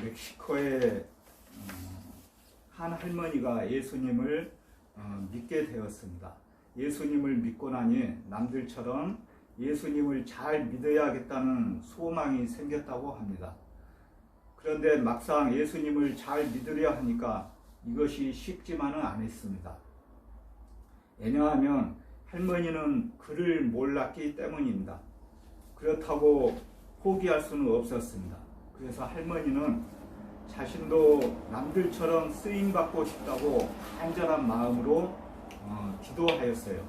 멕시코의 한 할머니가 예수님을 믿게 되었습니다. 예수님을 믿고 나니 남들처럼 예수님을 잘 믿어야겠다는 소망이 생겼다고 합니다. 그런데 막상 예수님을 잘 믿으려 하니까 이것이 쉽지만은 않았습니다. 왜냐하면 할머니는 글을 몰랐기 때문입니다. 그렇다고 포기할 수는 없었습니다. 그래서 할머니는 자신도 남들처럼 쓰임받고 싶다고 간절한 마음으로 기도하였어요.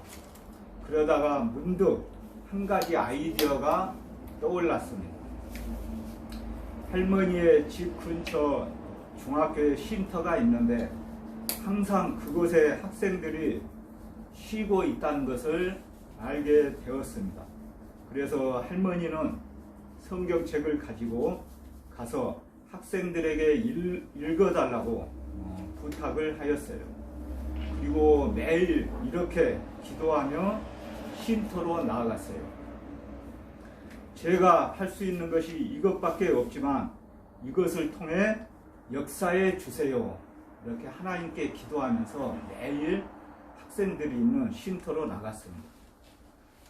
그러다가 문득 한 가지 아이디어가 떠올랐습니다. 할머니의 집 근처 중학교에 쉼터가 있는데 항상 그곳에 학생들이 쉬고 있다는 것을 알게 되었습니다. 그래서 할머니는 성경책을 가지고 가서 학생들에게 읽어달라고 부탁을 하였어요. 그리고 매일 이렇게 기도하며 쉼터로 나아갔어요. 제가 할 수 있는 것이 이것밖에 없지만 이것을 통해 역사해 주세요. 이렇게 하나님께 기도하면서 매일 학생들이 있는 쉼터로 나갔습니다.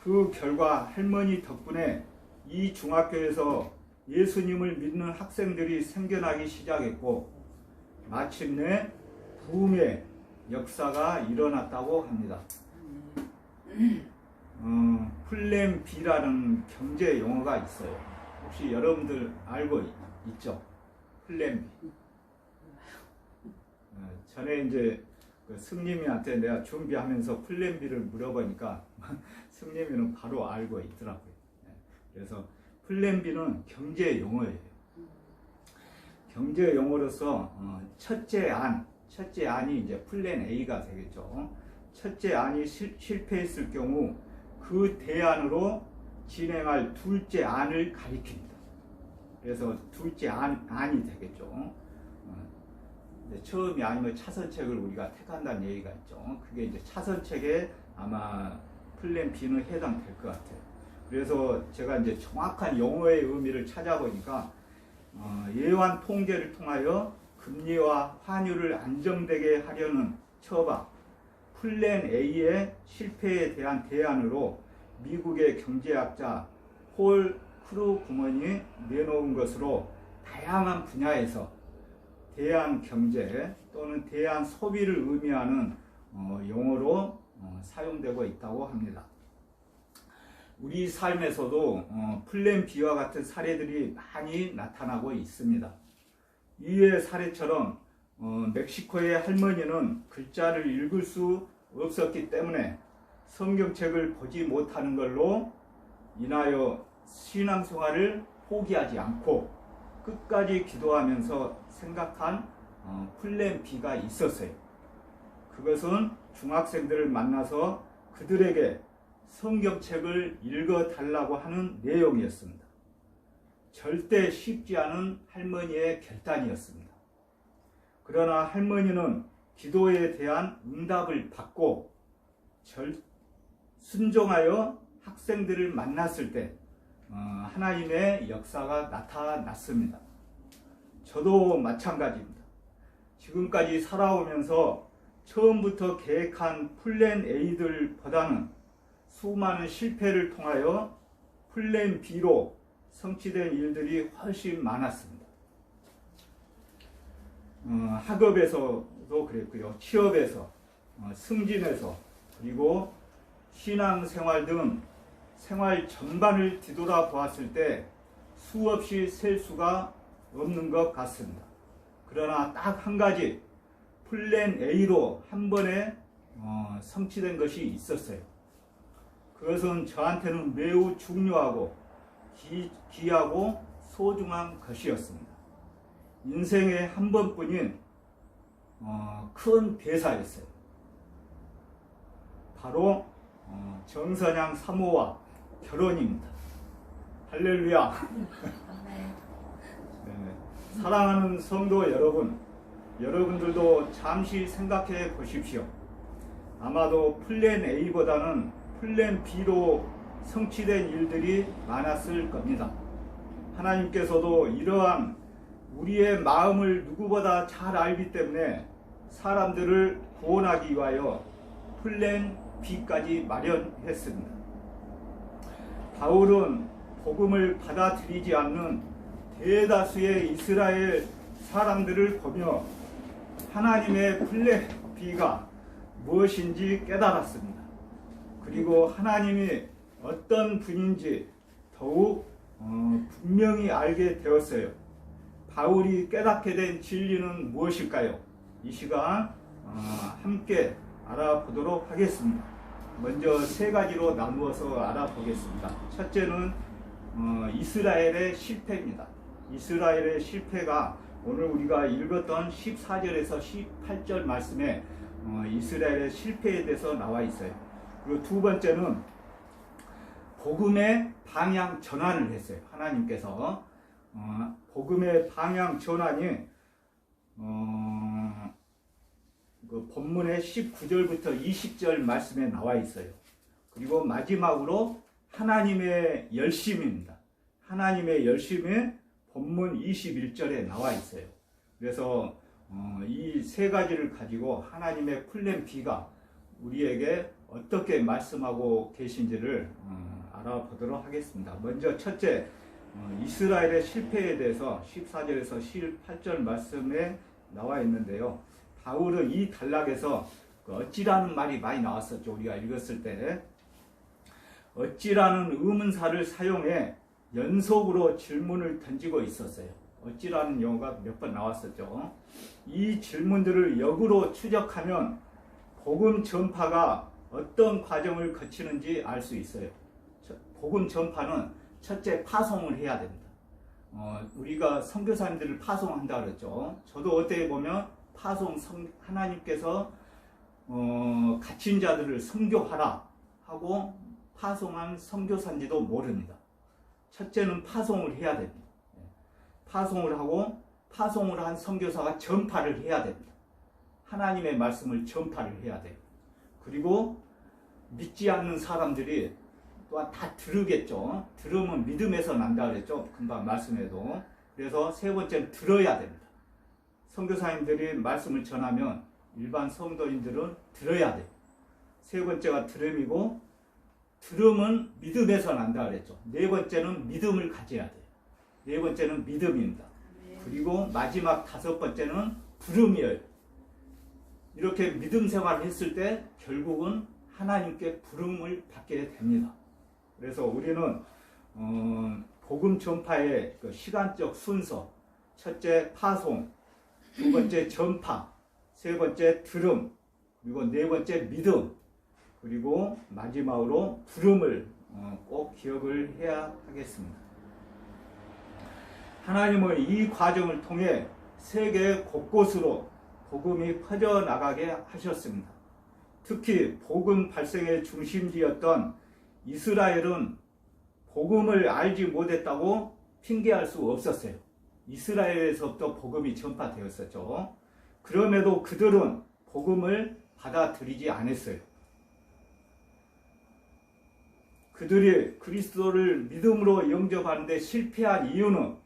그 결과 할머니 덕분에 이 중학교에서 예수님을 믿는 학생들이 생겨나기 시작했고 마침내 부흥의 역사가 일어났다고 합니다. 플랜 경제 용어가 있어요. 혹시 여러분들 알고 있죠? 플랜 B. 전에 이제 승림이한테 내가 준비하면서 플랜 B를 물어보니까 승림이는 바로 알고 있더라고요. 그래서 플랜 B는 경제 용어예요. 경제 용어로서 첫째 안이 이제 플랜 A가 되겠죠. 첫째 안이 실패했을 경우 그 대안으로 진행할 둘째 안을 가리킵니다. 그래서 둘째 안이 되겠죠. 처음이 아니면 차선책을 우리가 택한다는 얘기가 있죠. 그게 이제 차선책에 아마 플랜 B는 해당될 것 같아요. 그래서 제가 이제 정확한 용어의 의미를 찾아보니까 예완 통계를 통하여 금리와 환율을 안정되게 하려는 처방, 플랜 A의 실패에 대한 대안으로 미국의 경제학자 폴 크루그먼이 내놓은 것으로 다양한 분야에서 대안 경제 또는 대안 소비를 의미하는 용어로 사용되고 있다고 합니다. 우리 삶에서도 플랜 B와 같은 사례들이 많이 나타나고 있습니다. 이의 사례처럼 멕시코의 할머니는 글자를 읽을 수 없었기 때문에 성경책을 보지 못하는 걸로 인하여 신앙생활을 포기하지 않고 끝까지 기도하면서 생각한 플랜 B가 있었어요. 그것은 중학생들을 만나서 그들에게 성경책을 읽어달라고 하는 내용이었습니다. 절대 쉽지 않은 할머니의 결단이었습니다. 그러나 할머니는 기도에 대한 응답을 받고 순종하여 학생들을 만났을 때 하나님의 역사가 나타났습니다. 저도 마찬가지입니다. 지금까지 살아오면서 처음부터 계획한 플랜 A들보다는 수많은 실패를 통하여 플랜 B로 성취된 일들이 훨씬 많았습니다. 학업에서도 그랬고요. 취업에서, 승진에서, 그리고 신앙생활 등 생활 전반을 뒤돌아보았을 때 수없이 셀 수가 없는 것 같습니다. 그러나 딱 한 가지 플랜 A로 한 번에 성취된 것이 있었어요. 그것은 저한테는 매우 중요하고 귀하고 소중한 것이었습니다. 인생에 한 번뿐인 큰 대사였어요. 바로 정선양 사모와 결혼입니다. 할렐루야. 네. 사랑하는 성도 여러분, 여러분들도 잠시 생각해 보십시오. 아마도 플랜 A보다는 플랜 B로 성취된 일들이 많았을 겁니다. 하나님께서도 이러한 우리의 마음을 누구보다 잘 알기 때문에 사람들을 구원하기 위하여 플랜 B까지 마련했습니다. 바울은 복음을 받아들이지 않는 대다수의 이스라엘 사람들을 보며 하나님의 플랜 B가 무엇인지 깨달았습니다. 그리고 하나님이 어떤 분인지 더욱 분명히 알게 되었어요. 바울이 깨닫게 된 진리는 무엇일까요? 이 시간 함께 알아보도록 하겠습니다. 먼저 세 가지로 나누어서 알아보겠습니다. 첫째는 이스라엘의 실패입니다. 이스라엘의 실패가 오늘 우리가 읽었던 14절에서 18절 말씀에 이스라엘의 실패에 대해서 나와 있어요. 그리고 두 번째는 복음의 방향 전환을 했어요. 하나님께서 복음의 방향 전환이 그 본문의 19절부터 20절 말씀에 나와 있어요. 그리고 마지막으로 하나님의 열심입니다. 하나님의 열심이 본문 21절에 나와 있어요. 그래서 이 세 가지를 가지고 하나님의 플랜 B가 우리에게 어떻게 말씀하고 계신지를 알아보도록 하겠습니다. 먼저 첫째, 이스라엘의 실패에 대해서 14절에서 18절 말씀에 나와 있는데요. 바울은 이 단락에서 어찌라는 말이 많이 나왔었죠. 우리가 읽었을 때 어찌라는 의문사를 사용해 연속으로 질문을 던지고 있었어요. 어찌라는 용어가 몇 번 나왔었죠. 이 질문들을 역으로 추적하면 복음 전파가 어떤 과정을 거치는지 알 수 있어요. 복음 전파는 첫째 파송을 해야 됩니다. 우리가 선교사님들을 파송한다 그랬죠. 저도 어떻게 보면 하나님께서 갇힌 자들을 선교하라 하고 파송한 선교사인지도 모릅니다. 첫째는 파송을 해야 됩니다. 파송을 하고 파송을 한 선교사가 전파를 해야 됩니다. 하나님의 말씀을 전파를 해야 돼요. 그리고 믿지 않는 사람들이 또한 다 들으겠죠. 들으면 믿음에서 난다 그랬죠. 금방 말씀에도. 그래서 세 번째는 들어야 됩니다. 선교사님들이 말씀을 전하면 일반 성도인들은 들어야 돼요. 세 번째가 들음이고, 들음은 믿음에서 난다 그랬죠. 네 번째는 믿음을 가져야 돼요. 네 번째는 믿음입니다. 그리고 마지막 다섯 번째는 부름이에요. 이렇게 믿음 생활을 했을 때 결국은 하나님께 부름을 받게 됩니다. 그래서 우리는 복음 전파의 그 시간적 순서, 첫째 파송, 두 번째 전파, 세 번째 들음, 그리고 네 번째 믿음, 그리고 마지막으로 부름을 꼭 기억을 해야 하겠습니다. 하나님은 이 과정을 통해 세계 곳곳으로 복음이 퍼져나가게 하셨습니다. 특히 복음 발생의 중심지였던 이스라엘은 복음을 알지 못했다고 핑계할 수 없었어요. 이스라엘에서부터 복음이 전파되었었죠. 그럼에도 그들은 복음을 받아들이지 않았어요. 그들이 그리스도를 믿음으로 영접하는데 실패한 이유는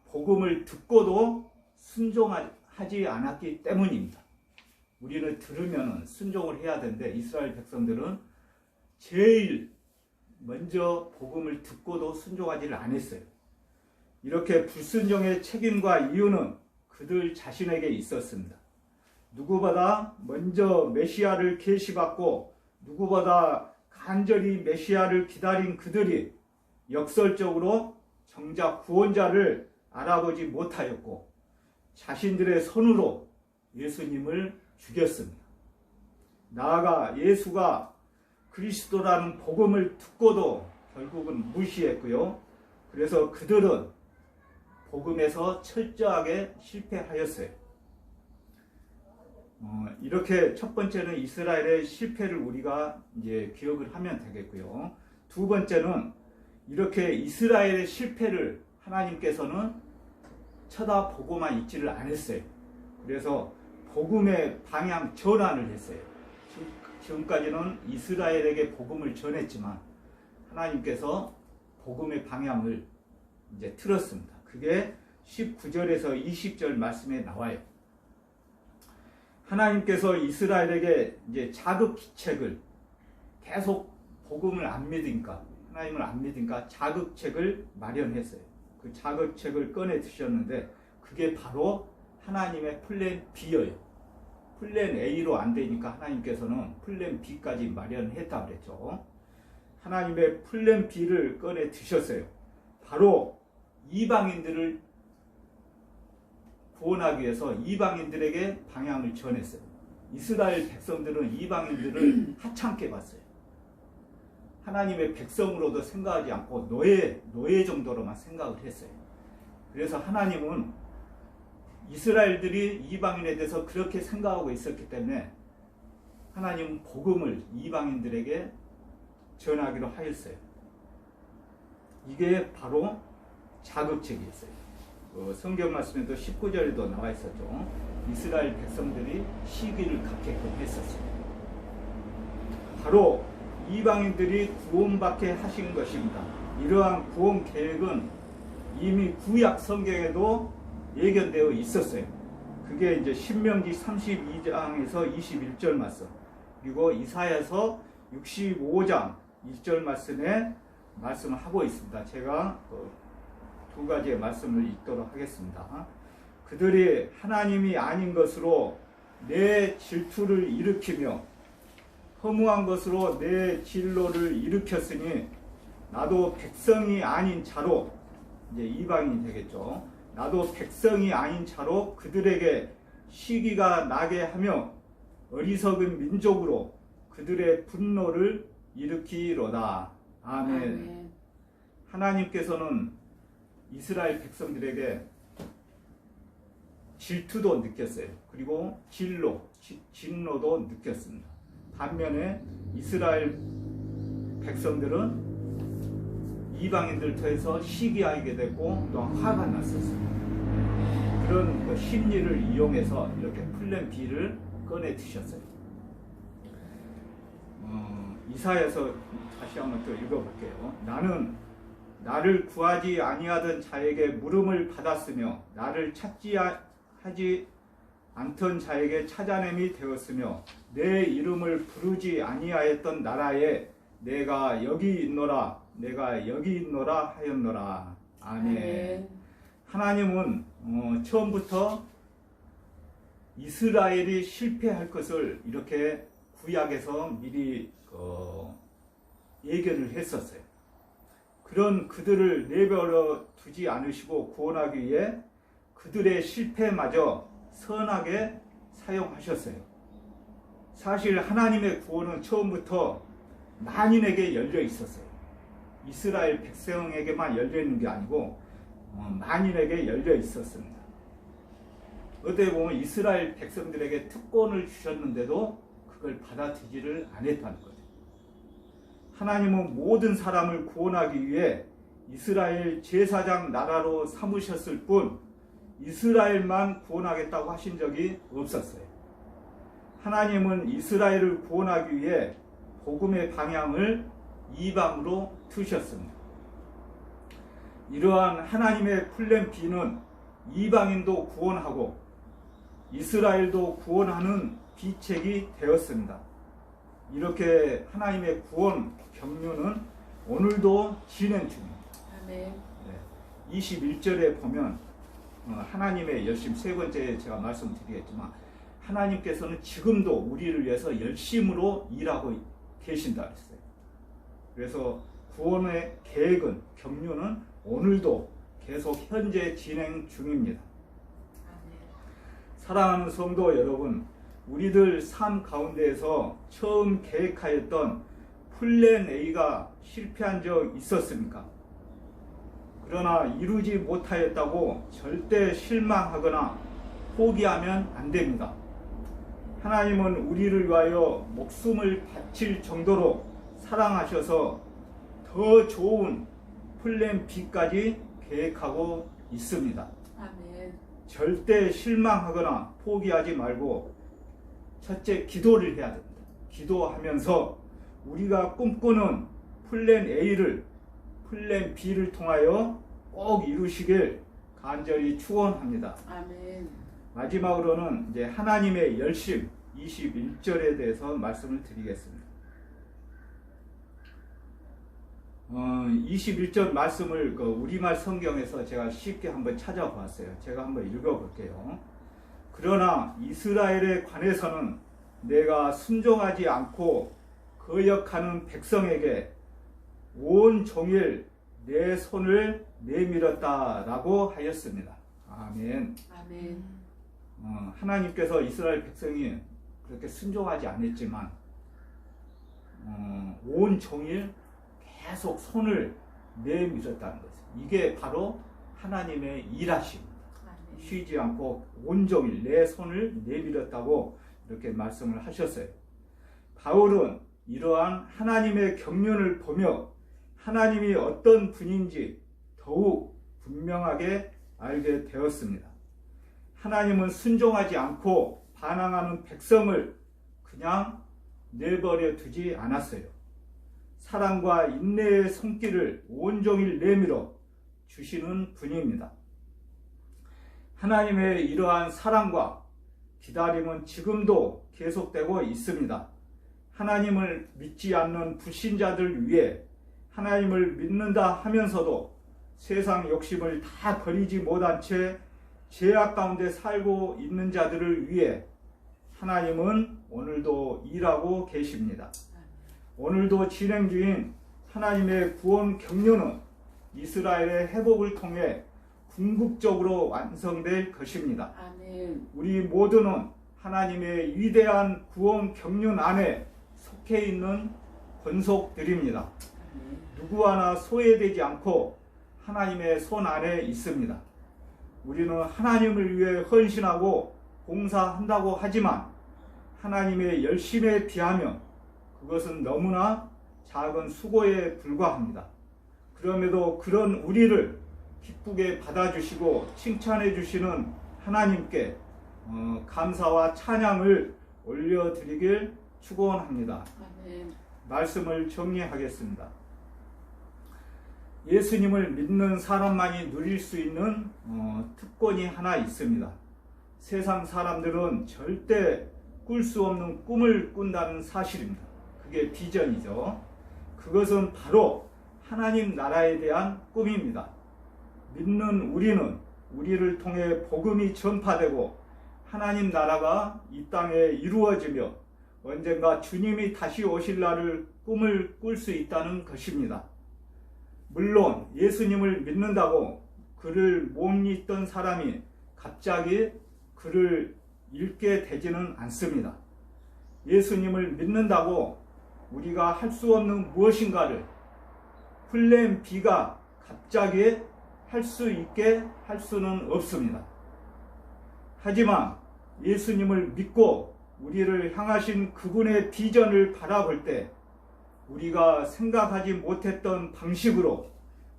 복음을 듣고도 순종하지 않았기 때문입니다. 우리는 들으면 순종을 해야 되는데 이스라엘 백성들은 제일 먼저 복음을 듣고도 순종하지를 않았어요. 이렇게 불순종의 책임과 이유는 그들 자신에게 있었습니다. 누구보다 먼저 메시아를 계시받고 누구보다 간절히 메시아를 기다린 그들이 역설적으로 정작 구원자를 알아보지 못하였고 자신들의 손으로 예수님을 죽였습니다. 나아가 예수가 그리스도라는 복음을 듣고도 결국은 무시했고요. 그래서 그들은 복음에서 철저하게 실패하였어요. 이렇게 첫 번째는 이스라엘의 실패를 우리가 이제 기억을 하면 되겠고요. 두 번째는 이렇게 이스라엘의 실패를 하나님께서는 쳐다보고만 있지를 않았어요. 그래서 복음의 방향 전환을 했어요. 지금까지는 이스라엘에게 복음을 전했지만 하나님께서 복음의 방향을 이제 틀었습니다. 그게 19절에서 20절 말씀에 나와요. 하나님께서 이스라엘에게 이제 자극책을 계속 복음을 안 믿으니까, 하나님을 안 믿으니까 자극책을 마련했어요. 그 자극책을 꺼내 드셨는데 그게 바로 하나님의 플랜 B예요. 플랜 A로 안 되니까 하나님께서는 플랜 B까지 마련했다 그랬죠. 하나님의 플랜 B를 꺼내 드셨어요. 바로 이방인들을 구원하기 위해서 이방인들에게 방향을 전했어요. 이스라엘 백성들은 이방인들을 하찮게 봤어요. 하나님의 백성으로도 생각하지 않고 노예 정도로만 생각을 했어요. 그래서 하나님은 이스라엘들이 이방인에 대해서 그렇게 생각하고 있었기 때문에 하나님은 복음을 이방인들에게 전하기로 하였어요. 이게 바로 자극책이었어요. 성경 말씀에도 19절에도 나와 있었죠. 이스라엘 백성들이 시기를 갖게끔 했었어요. 바로 이방인들이 구원받게 하신 것입니다. 이러한 구원 계획은 이미 구약 성경에도 예견되어 있었어요. 그게 이제 신명기 32장에서 21절 말씀, 그리고 이사야서 65장 1절 말씀에 말씀하고 있습니다. 제가 두 가지의 말씀을 읽도록 하겠습니다. 그들이 하나님이 아닌 것으로 내 질투를 일으키며 허무한 것으로 내 진로를 일으켰으니 나도 백성이 아닌 자로, 이제 이방인이 되겠죠. 나도 백성이 아닌 자로 그들에게 시기가 나게 하며 어리석은 민족으로 그들의 분노를 일으키리로다. 아멘. 아멘. 하나님께서는 이스라엘 백성들에게 질투도 느꼈어요. 그리고 진노도 느꼈습니다. 반면에 이스라엘 백성들은 이방인들 터에서 시기하게 됐고 또 화가 났었어요. 그런 그 심리를 이용해서 이렇게 플랜 B를 꺼내 드셨어요. 이사야서 다시 한번 또 읽어볼게요. 나는 나를 구하지 아니하던 자에게 물음을 받았으며 나를 찾지 하지 않던 자에게 찾아냄이 되었으며 내 이름을 부르지 아니하였던 나라에 내가 여기 있노라 하였노라. 아멘. 하나님은 처음부터 이스라엘이 실패할 것을 이렇게 구약에서 미리 예견을 했었어요. 그런 그들을 내버려 두지 않으시고 구원하기 위해 그들의 실패마저 선하게 사용하셨어요. 사실 하나님의 구원은 처음부터 만인에게 열려 있었어요. 이스라엘 백성에게만 열려 있는 게 아니고 만인에게 열려 있었습니다. 어떻게 보면 이스라엘 백성들에게 특권을 주셨는데도 그걸 받아들이지를 않았다는 거죠. 하나님은 모든 사람을 구원하기 위해 이스라엘 제사장 나라로 삼으셨을 뿐 이스라엘만 구원하겠다고 하신 적이 없었어요. 하나님은 이스라엘을 구원하기 위해 복음의 방향을 이방으로 두셨습니다. 이러한 하나님의 플랜 B는 이방인도 구원하고 이스라엘도 구원하는 비책이 되었습니다. 이렇게 하나님의 구원 경륜은 오늘도 진행 중입니다. 아멘. 21절에 보면 하나님의 열심, 세 번째 제가 말씀드리겠지만 하나님께서는 지금도 우리를 위해서 열심으로 일하고 계신다 했어요. 그래서 구원의 계획은, 경륜은 오늘도 계속 현재 진행 중입니다. 사랑하는 성도 여러분, 우리들 삶 가운데에서 처음 계획하였던 플랜 A가 실패한 적 있었습니까? 그러나 이루지 못하였다고 절대 실망하거나 포기하면 안 됩니다. 하나님은 우리를 위하여 목숨을 바칠 정도로 사랑하셔서 더 좋은 플랜 B까지 계획하고 있습니다. 아멘. 절대 실망하거나 포기하지 말고 첫째 기도를 해야 됩니다. 기도하면서 우리가 꿈꾸는 플랜 A를 플랜 B를 통하여 꼭 이루시길 간절히 축원합니다. 아멘. 마지막으로는 이제 하나님의 열심 21절에 대해서 말씀을 드리겠습니다. 21절 말씀을 우리말 성경에서 제가 쉽게 한번 찾아보았어요. 제가 한번 읽어볼게요. 그러나 이스라엘에 관해서는 내가 순종하지 않고 거역하는 백성에게 온 종일 내 손을 내밀었다라고 하였습니다. 아멘. 아멘. 하나님께서 이스라엘 백성이 그렇게 순종하지 않았지만 온 종일 계속 손을 내밀었다는 거죠. 이게 바로 하나님의 일하심입니다. 아멘. 쉬지 않고 온종일 내 손을 내밀었다고 이렇게 말씀을 하셨어요. 바울은 이러한 하나님의 경륜을 보며 하나님이 어떤 분인지 더욱 분명하게 알게 되었습니다. 하나님은 순종하지 않고 반항하는 백성을 그냥 내버려 두지 않았어요. 사랑과 인내의 손길을 온종일 내밀어 주시는 분입니다. 하나님의 이러한 사랑과 기다림은 지금도 계속되고 있습니다. 하나님을 믿지 않는 불신자들 위해 하나님을 믿는다 하면서도 세상 욕심을 다 버리지 못한 채 죄악 가운데 살고 있는 자들을 위해 하나님은 오늘도 일하고 계십니다. 오늘도 진행 중인 하나님의 구원 경륜은 이스라엘의 회복을 통해 궁극적으로 완성될 것입니다. 아멘. 우리 모두는 하나님의 위대한 구원 경륜 안에 속해 있는 권속들입니다. 누구 하나 소외되지 않고 하나님의 손 안에 있습니다. 우리는 하나님을 위해 헌신하고 봉사한다고 하지만 하나님의 열심에 비하면 그것은 너무나 작은 수고에 불과합니다. 그럼에도 그런 우리를 기쁘게 받아주시고 칭찬해 주시는 하나님께 감사와 찬양을 올려드리길 축원합니다. 아멘. 말씀을 정리하겠습니다. 예수님을 믿는 사람만이 누릴 수 있는 특권이 하나 있습니다. 세상 사람들은 절대 꿀 수 없는 꿈을 꾼다는 사실입니다. 그게 비전이죠. 그것은 바로 하나님 나라에 대한 꿈입니다. 믿는 우리는 우리를 통해 복음이 전파되고 하나님 나라가 이 땅에 이루어지며 언젠가 주님이 다시 오실 날을 꿈을 꿀 수 있다는 것입니다. 물론 예수님을 믿는다고 글을 못 읽던 사람이 갑자기 글을 읽게 되지는 않습니다. 예수님을 믿는다고 우리가 할 수 없는 무엇인가를 플랜 B가 갑자기 할 수 있게 할 수는 없습니다. 하지만 예수님을 믿고 우리를 향하신 그분의 비전을 바라볼 때 우리가 생각하지 못했던 방식으로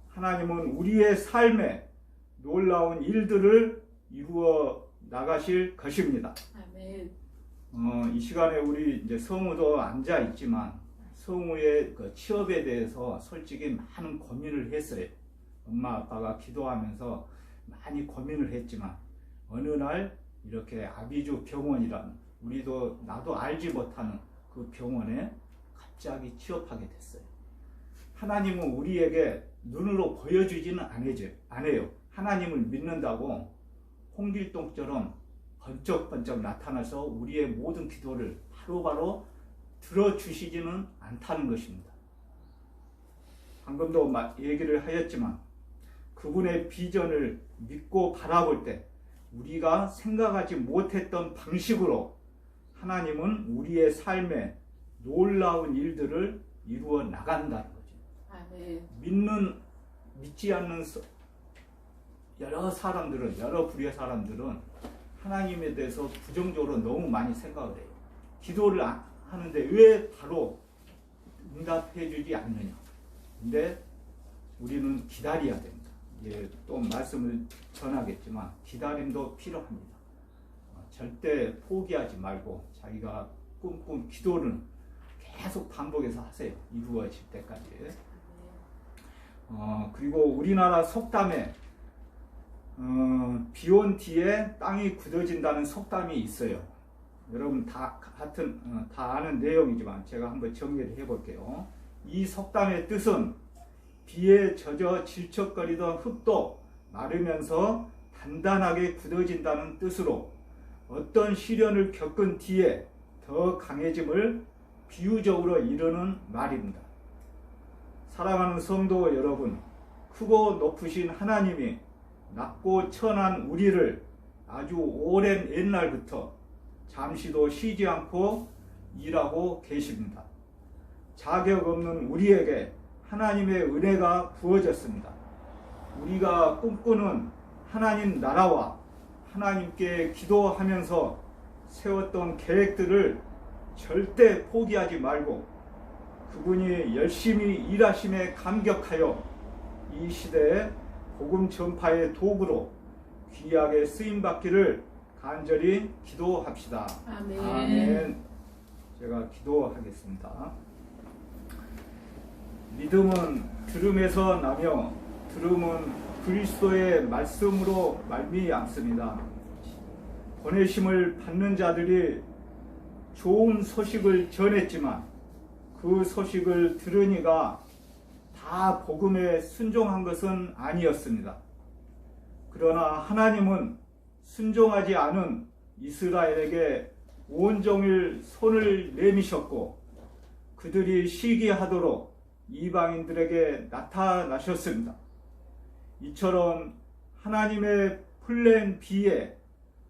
하나님은 우리의 삶에 놀라운 일들을 이루어 나가실 것입니다. 아멘. 이 시간에 우리 이제 성우도 앉아 있지만 성우의 그 취업에 대해서 솔직히 많은 고민을 했어요. 엄마 아빠가 기도하면서 많이 고민을 했지만 어느 날 이렇게 아비주 병원이라는 우리도 나도 알지 못하는 그 병원에 갑자기 취업하게 됐어요. 하나님은 우리에게 눈으로 보여주지는 않아요. 하나님을 믿는다고 홍길동처럼 번쩍번쩍 나타나서 우리의 모든 기도를 바로바로 들어주시지는 않다는 것입니다. 방금도 얘기를 하였지만 그분의 비전을 믿고 바라볼 때 우리가 생각하지 못했던 방식으로 하나님은 우리의 삶에 놀라운 일들을 이루어 나간다는 거죠. 아멘. 믿지 않는 여러 부류의 사람들은 하나님에 대해서 부정적으로 너무 많이 생각을 해요. 기도를 하는데 왜 바로 응답해 주지 않느냐. 근데 우리는 기다려야 됩니다. 또 말씀을 전하겠지만 기다림도 필요합니다. 절대 포기하지 말고 자기가 꿈꾼 기도는 계속 반복해서 하세요. 이루어질 때까지. 그리고 우리나라 속담에 비온 뒤에 땅이 굳어진다는 속담이 있어요. 여러분 다 아는 내용이지만 제가 한번 정리를 해볼게요. 이 속담의 뜻은 비에 젖어 질척거리던 흙도 마르면서 단단하게 굳어진다는 뜻으로 어떤 시련을 겪은 뒤에 더 강해짐을 비유적으로 이르는 말입니다. 사랑하는 성도 여러분, 크고 높으신 하나님이 낮고 천한 우리를 아주 오랜 옛날부터 잠시도 쉬지 않고 일하고 계십니다. 자격 없는 우리에게 하나님의 은혜가 부어졌습니다. 우리가 꿈꾸는 하나님 나라와 하나님께 기도하면서 세웠던 계획들을 절대 포기하지 말고 그분이 열심히 일하심에 감격하여 이 시대에 복음 전파의 도구로 귀하게 쓰임받기를 간절히 기도합시다. 아멘. 아멘. 제가 기도하겠습니다. 믿음은 들음에서 나며 들음은 그리스도의 말씀으로 말미암습니다. 보내심을 받는 자들이 좋은 소식을 전했지만 그 소식을 들으니가 다 복음에 순종한 것은 아니었습니다. 그러나 하나님은 순종하지 않은 이스라엘에게 온종일 손을 내미셨고 그들이 시기하도록 이방인들에게 나타나셨습니다. 이처럼 하나님의 플랜 B에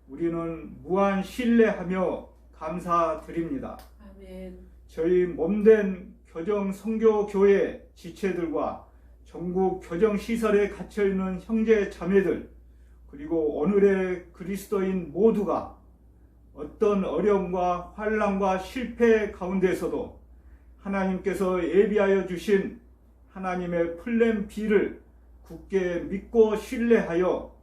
우리는 무한 신뢰하며 감사드립니다. 아멘. 저희 몸된 교정 선교교회 지체들과 전국 교정시설에 갇혀있는 형제 자매들 그리고 오늘의 그리스도인 모두가 어떤 어려움과 환난과 실패 가운데서도 하나님께서 예비하여 주신 하나님의 플랜 B를 굳게 믿고 신뢰하여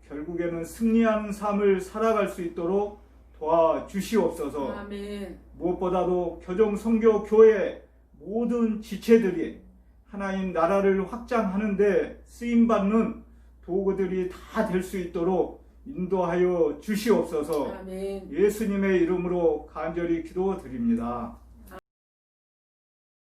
결국에는 승리하는 삶을 살아갈 수 있도록 도와주시옵소서. 아멘. 무엇보다도 교정선교교회 모든 지체들이 하나님 나라를 확장하는 데 쓰임받는 도구들이 다 될 수 있도록 인도하여 주시옵소서. 아멘. 예수님의 이름으로 간절히 기도드립니다.